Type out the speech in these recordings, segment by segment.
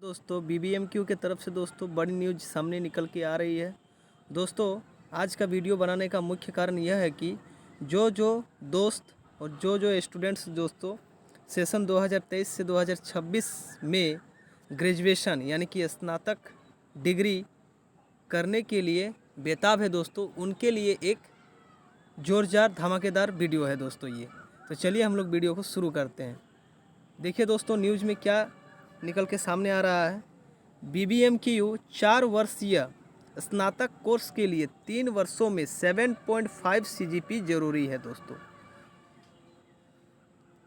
दोस्तों BBMQ के तरफ से दोस्तों बड़ी न्यूज सामने निकल के आ रही है। दोस्तों आज का वीडियो बनाने का मुख्य कारण यह है कि जो दोस्त और जो स्टूडेंट्स दोस्तों सेशन 2023 से 2026 में ग्रेजुएशन यानी कि स्नातक डिग्री करने के लिए बेताब है दोस्तों, उनके लिए एक जोरदार धमाकेदार वीडियो है दोस्तों ये। तो चलिए हम लोग वीडियो को शुरू करते हैं। देखिए दोस्तों न्यूज़ में क्या निकल के सामने आ रहा है। BBMQ 4 वर्षीय स्नातक कोर्स के लिए 3 वर्षों में 7.5 CGP जरूरी है दोस्तों।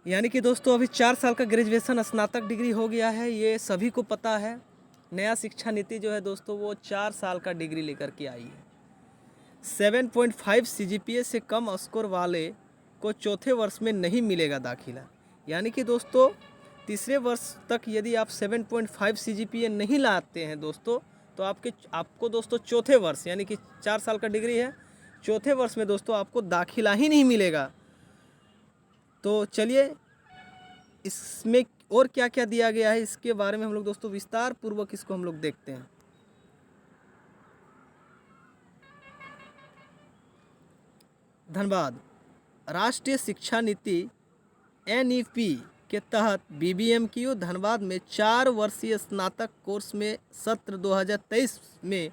यानी कि दोस्तों अभी 4 साल का ग्रेजुएशन स्नातक डिग्री हो गया है, ये सभी को पता है। नया शिक्षा नीति जो है दोस्तों वो 4 साल का डिग्री लेकर के आई है। 7.5 CGPA से कम स्कोर वाले को चौथे वर्ष में नहीं मिलेगा दाखिला। यानी कि दोस्तों तीसरे वर्ष तक यदि आप 7.5 CGPA नहीं लाते हैं दोस्तों तो आपको दोस्तों चौथे वर्ष यानी कि 4 साल का डिग्री है, चौथे वर्ष में दोस्तों आपको दाखिला ही नहीं मिलेगा। तो चलिए इसमें और क्या क्या दिया गया है इसके बारे में हम लोग दोस्तों विस्तार पूर्वक इसको हम लोग देखते हैं। धन्यवाद। राष्ट्रीय शिक्षा नीति NEP के तहत BBMQ धनबाद में 4 वर्षीय स्नातक कोर्स में सत्र 2023 में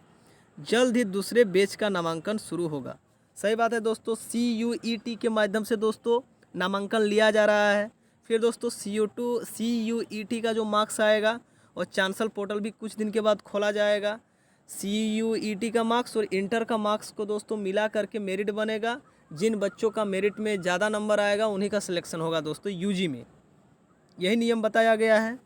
जल्द ही दूसरे बैच का नामांकन शुरू होगा। सही बात है दोस्तों, CUET के माध्यम से दोस्तों नामांकन लिया जा रहा है। फिर दोस्तों CUET का जो मार्क्स आएगा और चांसल पोर्टल भी कुछ दिन के बाद खोला जाएगा। CUET का मार्क्स और इंटर का मार्क्स को दोस्तों मिला करके मेरिट बनेगा। जिन बच्चों का मेरिट में ज़्यादा नंबर आएगा उन्हीं का सिलेक्शन होगा दोस्तों UG में। यही नियम बताया गया है।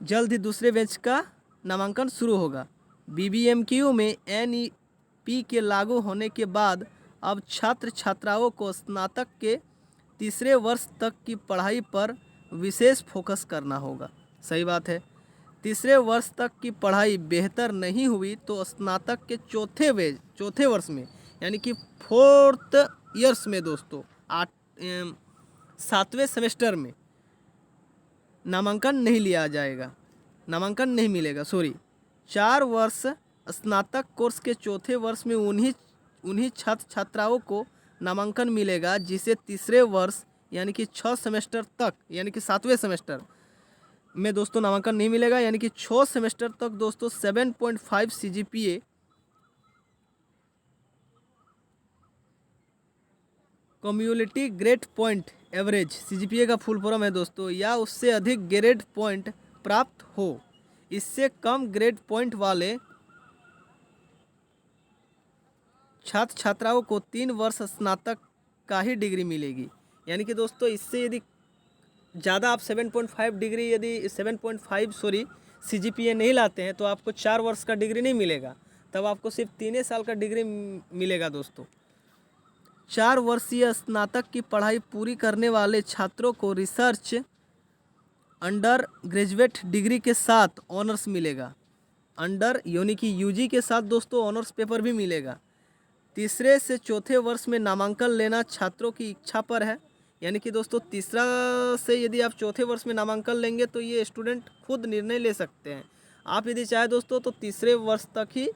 जल्द ही दूसरे बैच का नामांकन शुरू होगा। BBMQ में NEP के लागू होने के बाद अब छात्र छात्राओं को स्नातक के तीसरे वर्ष तक की पढ़ाई पर विशेष फोकस करना होगा। सही बात है। तीसरे वर्ष तक की पढ़ाई बेहतर नहीं हुई तो स्नातक के चौथे वर्ष में यानी कि 4th ईयर्स में दोस्तों 7वें सेमेस्टर में नामांकन नहीं लिया जाएगा, नामांकन नहीं मिलेगा। 4 वर्ष स्नातक कोर्स के चौथे वर्ष में उन्हीं छात्र छात्राओं को नामांकन मिलेगा जिसे तीसरे वर्ष यानी कि 6 सेमेस्टर तक यानी कि 7वें सेमेस्टर में दोस्तों नामांकन नहीं मिलेगा। यानी कि 6 सेमेस्टर तक दोस्तों 7.5 CGPA community grade point average CGPA का फुल फॉर्म है दोस्तों, या उससे अधिक ग्रेड पॉइंट प्राप्त हो। इससे कम ग्रेड पॉइंट वाले छात्र छात्राओं को 3 वर्ष स्नातक का ही डिग्री मिलेगी। यानी कि दोस्तों इससे यदि ज़्यादा आप 7.5 CGPA नहीं लाते हैं तो आपको 4 वर्ष का डिग्री नहीं मिलेगा, तब आपको सिर्फ 3 साल का डिग्री मिलेगा दोस्तों। 4 वर्षीय स्नातक की पढ़ाई पूरी करने वाले छात्रों को रिसर्च अंडर ग्रेजुएट डिग्री के साथ ऑनर्स मिलेगा। अंडर यानी कि UG के साथ दोस्तों ऑनर्स पेपर भी मिलेगा। तीसरे से चौथे वर्ष में नामांकन लेना छात्रों की इच्छा पर है। यानी कि दोस्तों तीसरा से यदि आप चौथे वर्ष में नामांकन लेंगे तो ये स्टूडेंट खुद निर्णय ले सकते हैं। आप यदि चाहे दोस्तों तो तीसरे वर्ष तक ही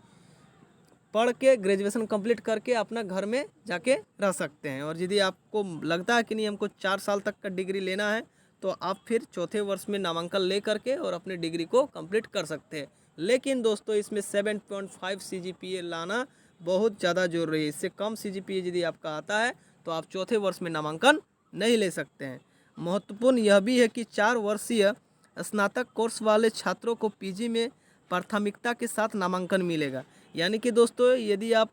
पढ़ के ग्रेजुएशन कंप्लीट करके अपना घर में जाके रह सकते हैं। और यदि आपको लगता है कि नहीं हमको 4 साल तक का डिग्री लेना है तो आप फिर चौथे वर्ष में नामांकन ले करके और अपने डिग्री को कंप्लीट कर सकते हैं। लेकिन दोस्तों इसमें 7.5 CGPA लाना बहुत ज़्यादा जरूरी है। इससे कम CGPA यदि आपका आता है तो आप चौथे वर्ष में नामांकन नहीं ले सकते हैं। महत्वपूर्ण यह भी है कि 4 वर्षीय स्नातक कोर्स वाले छात्रों को PG में प्राथमिकता के साथ नामांकन मिलेगा। यानी कि दोस्तों यदि आप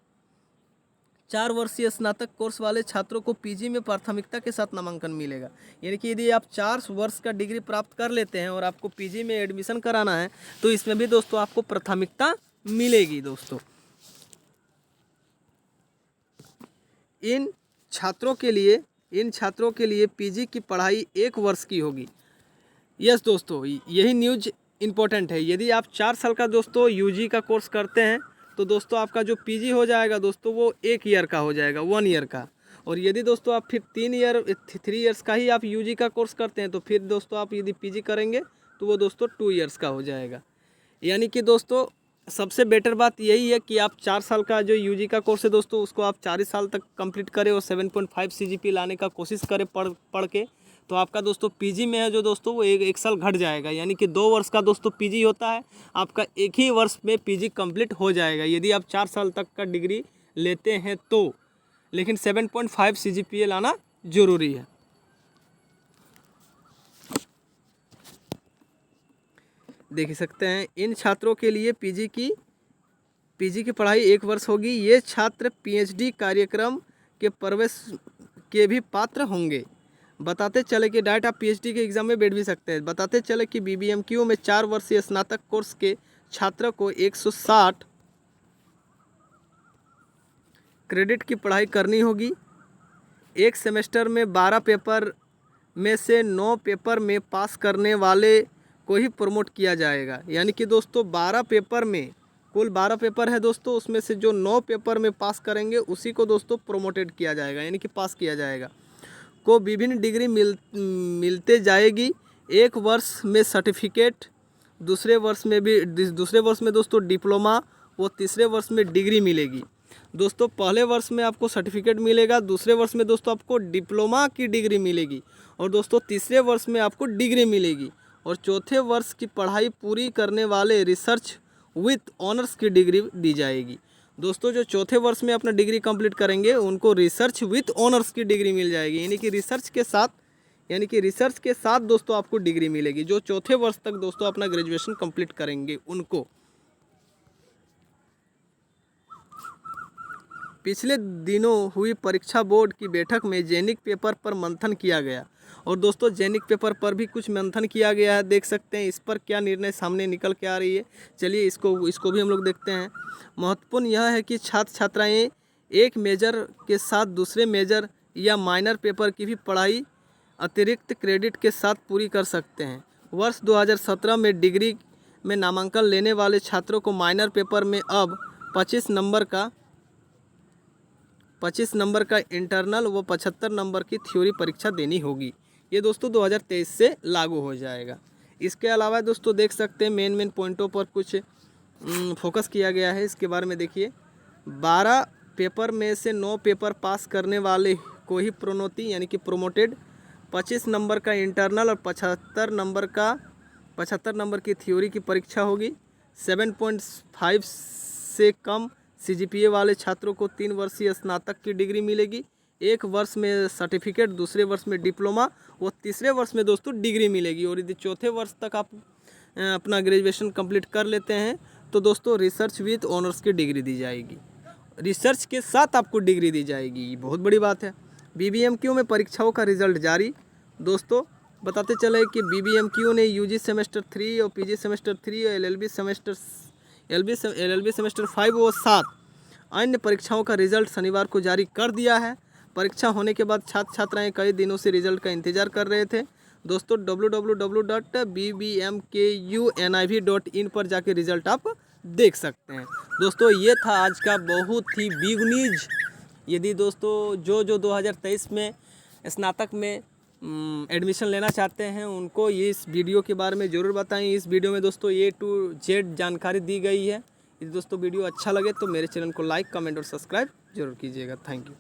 4 वर्षीय स्नातक कोर्स वाले छात्रों को PG में प्राथमिकता के साथ नामांकन मिलेगा। यानी कि यदि आप 4 वर्ष का डिग्री प्राप्त कर लेते हैं और आपको PG में एडमिशन कराना है तो इसमें भी दोस्तों आपको प्राथमिकता मिलेगी दोस्तों। इन छात्रों के लिए PG की पढ़ाई 1 वर्ष की होगी। यस दोस्तों यही न्यूज इम्पोर्टेंट है। यदि आप 4 साल का दोस्तों UG का कोर्स करते हैं तो दोस्तों आपका जो PG हो जाएगा दोस्तों वो 1 ईयर का हो जाएगा, 1 ईयर का। और यदि दोस्तों आप फिर 3 इयर्स का ही आप UG का कोर्स करते हैं तो फिर दोस्तों आप यदि PG करेंगे तो वो दोस्तों 2 ईयर्स का हो जाएगा। यानी कि दोस्तों सबसे बेटर बात यही है कि आप 4 साल का जो यूजी का कोर्स है दोस्तों उसको आप 4 ही साल तक कंप्लीट करें और 7.5 सीजीपीए लाने का कोशिश करें पढ़ के। तो आपका दोस्तों पीजी में है जो दोस्तों वो एक साल घट जाएगा, यानी कि 2 वर्ष का दोस्तों पीजी होता है, आपका एक ही वर्ष में पीजी कंप्लीट हो जाएगा यदि आप 4 साल तक का डिग्री लेते हैं तो। लेकिन 7.5 सीजीपीए लाना ज़रूरी है। देख सकते हैं इन छात्रों के लिए पीजी की पढ़ाई 1 वर्ष होगी। ये छात्र पीएचडी कार्यक्रम के प्रवेश के भी पात्र होंगे। बताते चले कि डायरेक्ट आप पीएचडी के एग्ज़ाम में बैठ भी सकते हैं। बताते चले कि बीबीएमक्यू में 4 वर्षीय स्नातक कोर्स के छात्र को 160 क्रेडिट की पढ़ाई करनी होगी। एक सेमेस्टर में 12 पेपर में से 9 पेपर में पास करने वाले को ही प्रमोट किया जाएगा। यानी कि दोस्तों 12 पेपर में, कुल 12 पेपर है दोस्तों, उसमें से जो 9 पेपर में पास करेंगे उसी को दोस्तों प्रमोटेड किया जाएगा, यानी कि पास किया जाएगा। को विभिन्न डिग्री मिलते जाएगी। एक वर्ष में सर्टिफिकेट, दूसरे वर्ष में दोस्तों डिप्लोमा, वो तीसरे वर्ष में डिग्री मिलेगी। दोस्तों पहले वर्ष में आपको सर्टिफिकेट मिलेगा, दूसरे वर्ष में दोस्तों आपको डिप्लोमा की डिग्री मिलेगी और दोस्तों तीसरे वर्ष में आपको डिग्री मिलेगी। और चौथे वर्ष की पढ़ाई पूरी करने वाले रिसर्च विथ ऑनर्स की डिग्री दी जाएगी। दोस्तों जो चौथे वर्ष में अपना डिग्री कंप्लीट करेंगे उनको रिसर्च विथ ऑनर्स की डिग्री मिल जाएगी, यानी कि रिसर्च के साथ दोस्तों आपको डिग्री मिलेगी। जो चौथे वर्ष तक दोस्तों अपना ग्रेजुएशन कंप्लीट करेंगे उनको। पिछले दिनों हुई परीक्षा बोर्ड की बैठक में जेनिक पेपर पर मंथन किया गया और दोस्तों जेनिक पेपर पर भी कुछ मंथन किया गया है। देख सकते हैं इस पर क्या निर्णय सामने निकल के आ रही है। चलिए इसको भी हम लोग देखते हैं। महत्वपूर्ण यह है कि छात्र छात्राएं एक मेजर के साथ दूसरे मेजर या माइनर पेपर की भी पढ़ाई अतिरिक्त क्रेडिट के साथ पूरी कर सकते हैं। वर्ष 2017 में डिग्री में नामांकन लेने वाले छात्रों को माइनर पेपर में अब 25 नंबर का इंटरनल व 75 नंबर की थ्योरी परीक्षा देनी होगी। ये दोस्तों 2023 से लागू हो जाएगा। इसके अलावा दोस्तों देख सकते हैं मेन पॉइंटों पर कुछ फोकस किया गया है। इसके बारे में देखिए, 12 पेपर में से 9 पेपर पास करने वाले को ही प्रोन्नति यानी कि प्रोमोटेड, 25 नंबर का इंटरनल और 75 नंबर की थ्योरी की परीक्षा होगी। 7.5 से कम सीजीपीए वाले छात्रों को 3 वर्षीय स्नातक की डिग्री मिलेगी। एक वर्ष में सर्टिफिकेट, दूसरे वर्ष में डिप्लोमा, वो तीसरे वर्ष में दोस्तों डिग्री मिलेगी। और यदि चौथे वर्ष तक आप अपना ग्रेजुएशन कंप्लीट कर लेते हैं तो दोस्तों रिसर्च विथ ऑनर्स की डिग्री दी जाएगी। रिसर्च के साथ आपको डिग्री दी जाएगी, ये बहुत बड़ी बात है। बीबीएमक्यू में परीक्षाओं का रिजल्ट जारी। दोस्तों बताते चले कि बीबीएमक्यू ने यूजी सेमेस्टर 3 और पीजी सेमेस्टर 3 और एलएलबी सेमेस्टर 5 और 7 अन्य परीक्षाओं का रिजल्ट शनिवार को जारी कर दिया है। परीक्षा होने के बाद छात्र छात्राएं कई दिनों से रिजल्ट का इंतजार कर रहे थे। दोस्तों www.bbmkuniv.in पर जाके रिजल्ट आप देख सकते हैं। दोस्तों ये था आज का बहुत ही बिग न्यूज़। यदि दोस्तों जो 2023 में स्नातक में एडमिशन लेना चाहते हैं उनको ये इस वीडियो के बारे में ज़रूर बताएं। इस वीडियो में दोस्तों A to Z जानकारी दी गई है। यदि दोस्तों वीडियो अच्छा लगे तो मेरे चैनल को लाइक, कमेंट और सब्सक्राइब जरूर कीजिएगा। Thank you.